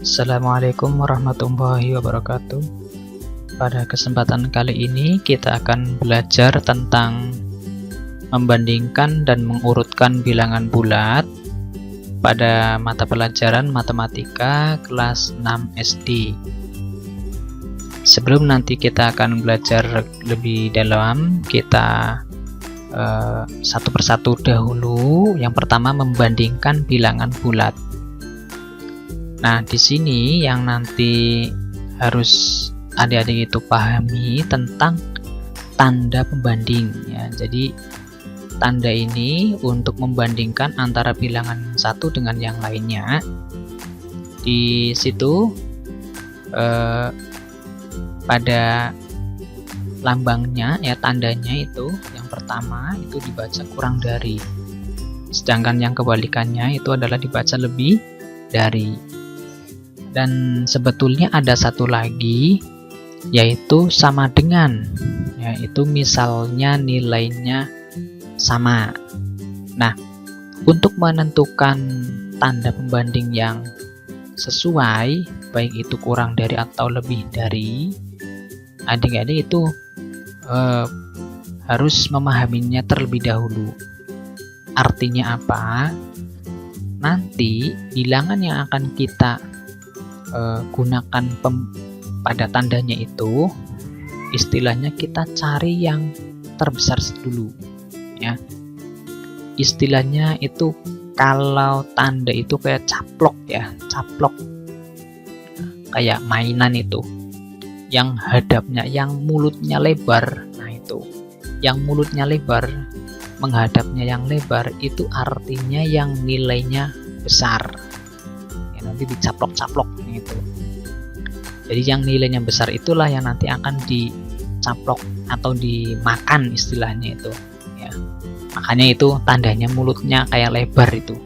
Assalamualaikum warahmatullahi wabarakatuh. Pada kesempatan kali ini kita akan belajar tentang membandingkan dan mengurutkan bilangan bulat pada mata pelajaran matematika kelas 6 SD. Sebelum nanti kita akan belajar lebih dalam, kita satu persatu dahulu. Yang pertama, membandingkan bilangan bulat. Nah, di sini yang nanti harus adik-adik itu pahami tentang tanda pembanding ya. Jadi tanda ini untuk membandingkan antara bilangan satu dengan yang lainnya. Di situ pada lambangnya ya, tandanya itu yang pertama itu dibaca kurang dari, sedangkan yang kebalikannya itu adalah dibaca lebih dari. Dan sebetulnya ada satu lagi, yaitu sama dengan, yaitu misalnya nilainya sama. Nah, untuk menentukan tanda pembanding yang sesuai, baik itu kurang dari atau lebih dari, adik-adik itu harus memahaminya terlebih dahulu. Artinya apa? Nanti bilangan yang akan kita gunakan pada tandanya itu, istilahnya kita cari yang terbesar dulu ya. Istilahnya itu kalau tanda itu kayak caplok ya, caplok kayak mainan itu, yang hadapnya, yang mulutnya lebar. Nah, itu yang mulutnya lebar menghadapnya yang lebar, itu artinya yang nilainya besar. Nanti dicaplok-caplok gitu. Jadi yang nilainya besar itulah yang nanti akan dicaplok atau dimakan istilahnya itu ya. Makanya itu tandanya mulutnya kayak lebar itu.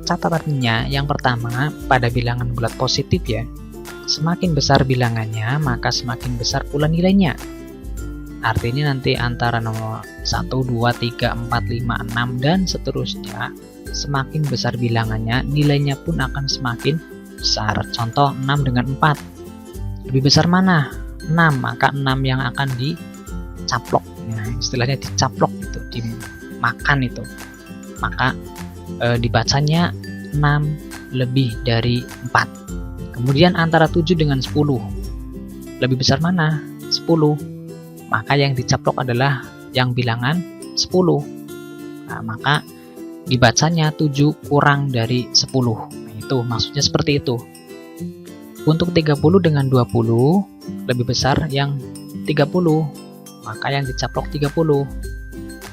Catatannya yang pertama, pada bilangan bulat positif ya, semakin besar bilangannya maka semakin besar pula nilainya. Artinya nanti antara nomor 1, 2, 3, 4, 5, 6 dan seterusnya, semakin besar bilangannya, nilainya pun akan semakin besar. Contoh 6 dengan 4. Lebih besar mana? 6, maka 6 yang akan dicaplok. Nah, istilahnya dicaplok itu, dimakan itu. Maka dibacanya 6 lebih dari 4. Kemudian antara 7 dengan 10. Lebih besar mana? 10. Maka yang dicaplok adalah yang bilangan 10. Nah, maka dibacanya 7 kurang dari 10. Nah, itu maksudnya seperti itu. Untuk 30 dengan 20, lebih besar yang 30, maka yang dicaplok 30.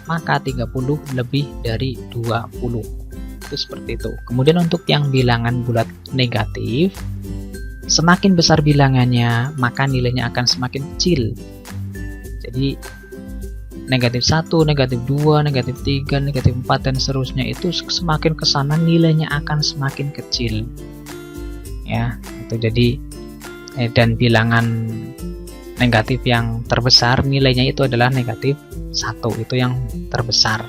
Maka 30 lebih dari 20. Itu seperti itu. Kemudian untuk yang bilangan bulat negatif, semakin besar bilangannya, maka nilainya akan semakin kecil. Jadi negatif 1, negatif 2, negatif 3, negatif 4 dan seterusnya, itu semakin ke sana nilainya akan semakin kecil. Ya, itu jadi dan bilangan negatif yang terbesar nilainya itu adalah negatif 1, itu yang terbesar.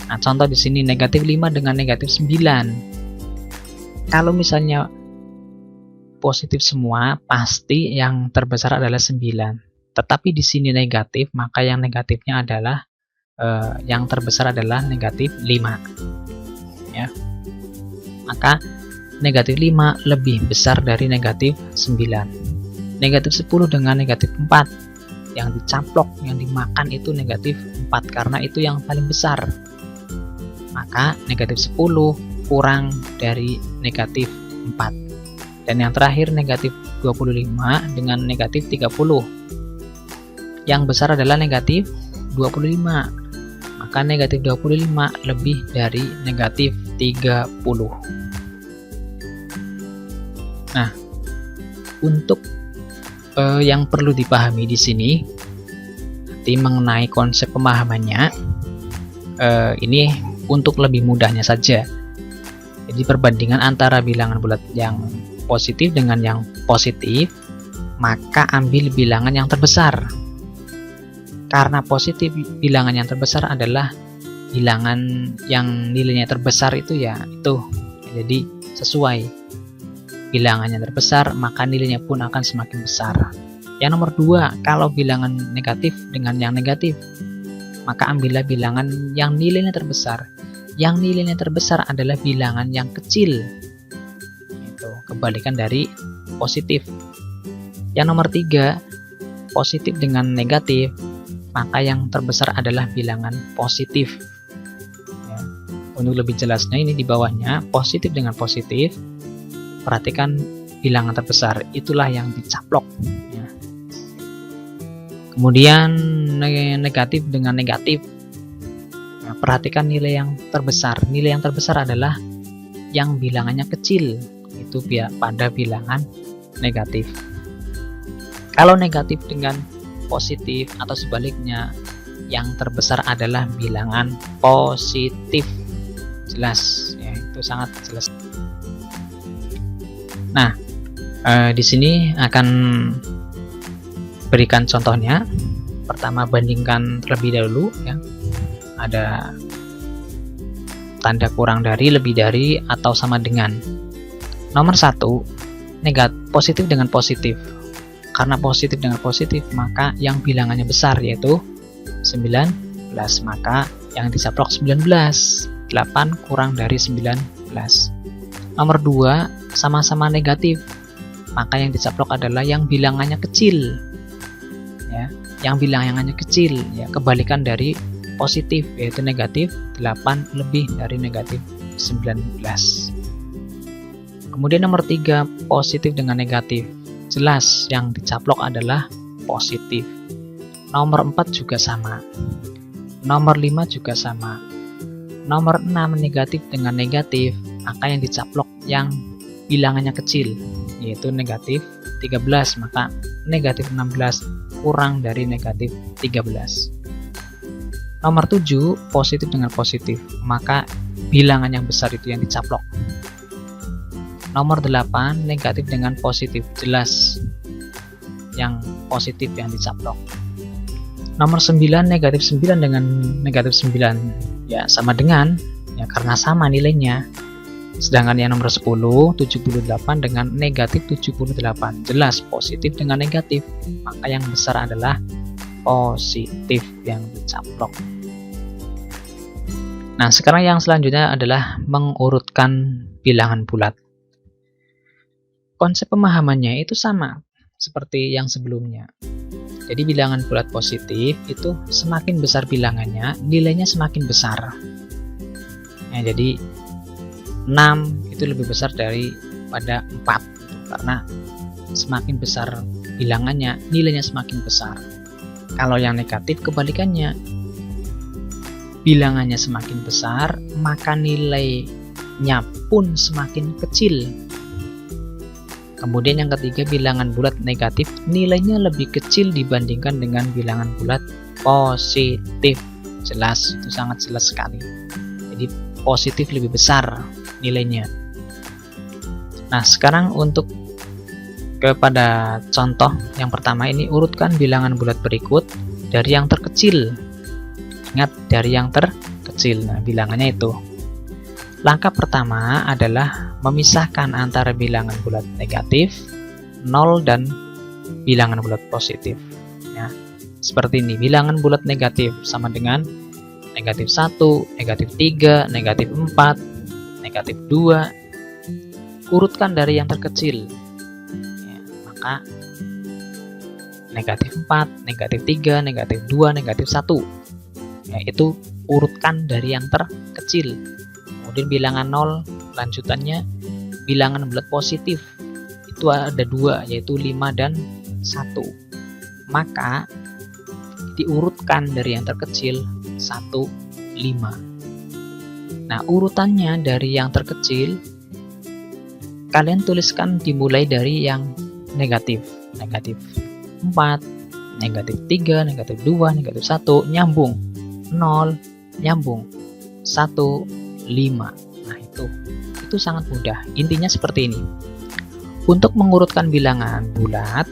Nah, contoh di sini negatif 5 dengan negatif 9. Kalau misalnya positif semua, pasti yang terbesar adalah 9. Tetapi di sini negatif, maka yang negatifnya adalah yang terbesar adalah negatif 5 ya. Maka negatif 5 lebih besar dari negatif 9. Negatif 10 dengan negatif 4, yang dicaplok, yang dimakan itu negatif 4 karena itu yang paling besar. Maka negatif 10 kurang dari negatif 4. Dan yang terakhir negatif 25 dengan negatif 30. Yang besar adalah negatif 25. Maka negatif 25 lebih dari negatif 30. Nah, untuk yang perlu dipahami di sini nanti mengenai konsep pemahamannya, ini untuk lebih mudahnya saja. Jadi perbandingan antara bilangan bulat yang positif dengan yang positif, maka ambil bilangan yang terbesar. Karena positif, bilangan yang terbesar adalah bilangan yang nilainya terbesar itu ya itu. Jadi sesuai. bilangannya terbesar, maka nilainya pun akan semakin besar. Yang nomor 2, kalau bilangan negatif dengan yang negatif, maka ambillah bilangan yang nilainya terbesar. Yang nilainya terbesar adalah bilangan yang kecil. Itu kebalikan dari positif. Yang nomor 3, positif dengan negatif, maka yang terbesar adalah bilangan positif. Ya. Untuk lebih jelasnya ini di bawahnya, positif dengan positif, perhatikan bilangan terbesar, itulah yang dicaplok. Ya. Kemudian negatif dengan negatif, nah, perhatikan nilai yang terbesar. Nilai yang terbesar adalah yang bilangannya kecil, itu pada bilangan negatif. Kalau negatif dengan positif atau sebaliknya, yang terbesar adalah bilangan positif. Jelas ya, itu sangat jelas. Nah, di sini akan berikan contohnya. Pertama, bandingkan terlebih dahulu ya. Ada tanda kurang dari, lebih dari, atau sama dengan. Nomor 1, positif dengan positif. Karena positif dengan positif, maka yang bilangannya besar yaitu 19, maka yang dicaplok 19. 8 kurang dari 19. Nomor 2, sama-sama negatif, maka yang dicaplok adalah yang bilangannya kecil. Ya, yang bilangannya kecil, ya, kebalikan dari positif yaitu negatif. 8 lebih dari negatif 19. Kemudian nomor 3, positif dengan negatif. Jelas yang dicaplok adalah positif. Nomor 4 juga sama. Nomor 5 juga sama. Nomor 6, negatif dengan negatif, maka yang dicaplok yang bilangannya kecil yaitu negatif 13, maka negatif 16 kurang dari negatif 13. Nomor 7, positif dengan positif, maka bilangan yang besar itu yang dicaplok. Nomor 8, negatif dengan positif, jelas yang positif yang dicaplok. Nomor 9, negatif 9 dengan negatif 9, ya sama dengan, ya karena sama nilainya. Sedangkan yang nomor 10, 78 dengan negatif 78, jelas positif dengan negatif, maka yang besar adalah positif yang dicaplok. Nah, sekarang yang selanjutnya adalah mengurutkan bilangan bulat. Konsep pemahamannya itu sama seperti yang sebelumnya. Jadi bilangan bulat positif itu semakin besar bilangannya, nilainya semakin besar. Nah, jadi 6 itu lebih besar daripada 4, karena semakin besar bilangannya, nilainya semakin besar. Kalau yang negatif kebalikannya, bilangannya semakin besar, maka nilainya pun semakin kecil. Kemudian yang ketiga, bilangan bulat negatif, nilainya lebih kecil dibandingkan dengan bilangan bulat positif. Jelas, itu sangat jelas sekali. Jadi positif lebih besar nilainya. Nah, sekarang untuk kepada contoh yang pertama ini, urutkan bilangan bulat berikut dari yang terkecil. Ingat, dari yang terkecil. Nah, bilangannya itu. Langkah pertama adalah memisahkan antara bilangan bulat negatif, 0, dan bilangan bulat positif. Ya, seperti ini, bilangan bulat negatif sama dengan negatif 1, negatif 3, negatif 4, negatif 2. Urutkan dari yang terkecil. Ya, maka negatif 4, negatif 3, negatif 2, negatif 1. Ya, itu urutkan dari yang terkecil. Kemudian bilangan 0, lanjutannya bilangan bulat positif. Itu ada 2, yaitu 5 dan 1. Maka diurutkan dari yang terkecil 1, 5. Nah, urutannya dari yang terkecil kalian tuliskan dimulai dari yang negatif. Negatif 4, negatif 3, negatif 2, negatif 1, nyambung. 0, nyambung. 1, 5. Nah, itu sangat mudah. Intinya seperti ini. Untuk mengurutkan bilangan bulat,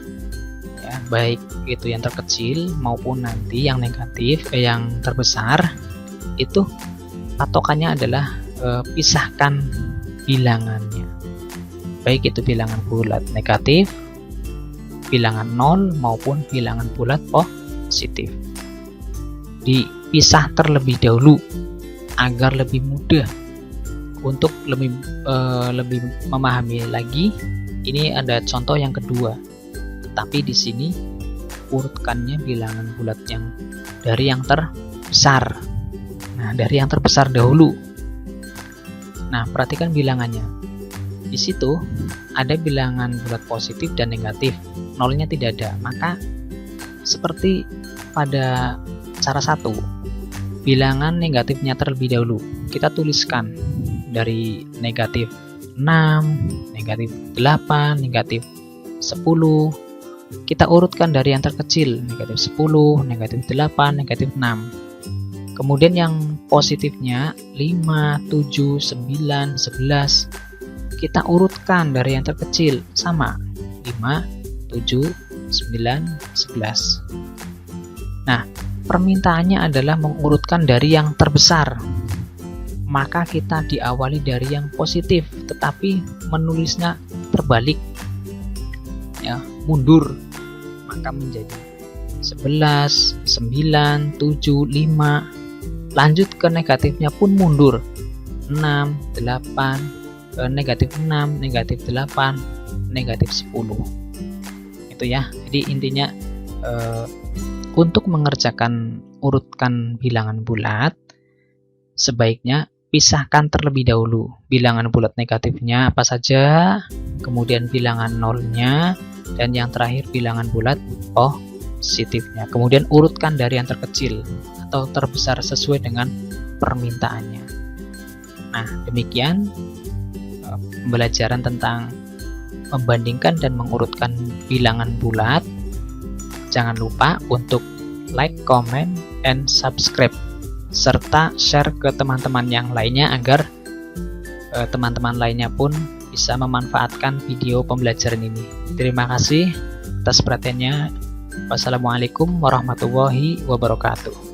ya, baik itu yang terkecil maupun nanti yang negatif, yang terbesar, itu patokannya adalah pisahkan bilangannya. baik itu bilangan bulat negatif, bilangan 0 maupun bilangan bulat positif. Dipisah terlebih dahulu agar lebih mudah untuk lebih memahami lagi. Ini ada contoh yang kedua, tapi di sini urutkannya bilangan bulat yang dari yang terbesar. Nah, dari yang terbesar dahulu. Nah, perhatikan bilangannya. Di situ ada bilangan bulat positif dan negatif, nolnya tidak ada. Maka seperti pada cara 1, bilangan negatifnya terlebih dahulu. Kita tuliskan dari negatif 6, negatif 8, negatif 10. Kita urutkan dari yang terkecil, negatif 10, negatif 8, negatif 6. Kemudian yang positifnya 5, 7, 9, 11. Kita urutkan dari yang terkecil, sama 5, 7, 9, 11. Nah, permintaannya adalah mengurutkan dari yang terbesar. Maka kita diawali dari yang positif, tetapi menulisnya terbalik, ya, mundur. Maka menjadi 11, 9, 7, 5. Lanjut ke negatifnya pun mundur, 6, 8, negatif 6, negatif 8, negatif 10. Itu ya. Jadi intinya untuk mengerjakan urutkan bilangan bulat, sebaiknya pisahkan terlebih dahulu bilangan bulat negatifnya apa saja, kemudian bilangan nolnya, dan yang terakhir bilangan bulat positifnya. Kemudian urutkan dari yang terkecil atau terbesar sesuai dengan permintaannya. Nah, demikian pembelajaran tentang membandingkan dan mengurutkan bilangan bulat. Jangan lupa untuk like, comment, and subscribe, serta share ke teman-teman yang lainnya agar teman-teman lainnya pun bisa memanfaatkan video pembelajaran ini. Terima kasih atas perhatiannya. Wassalamualaikum warahmatullahi wabarakatuh.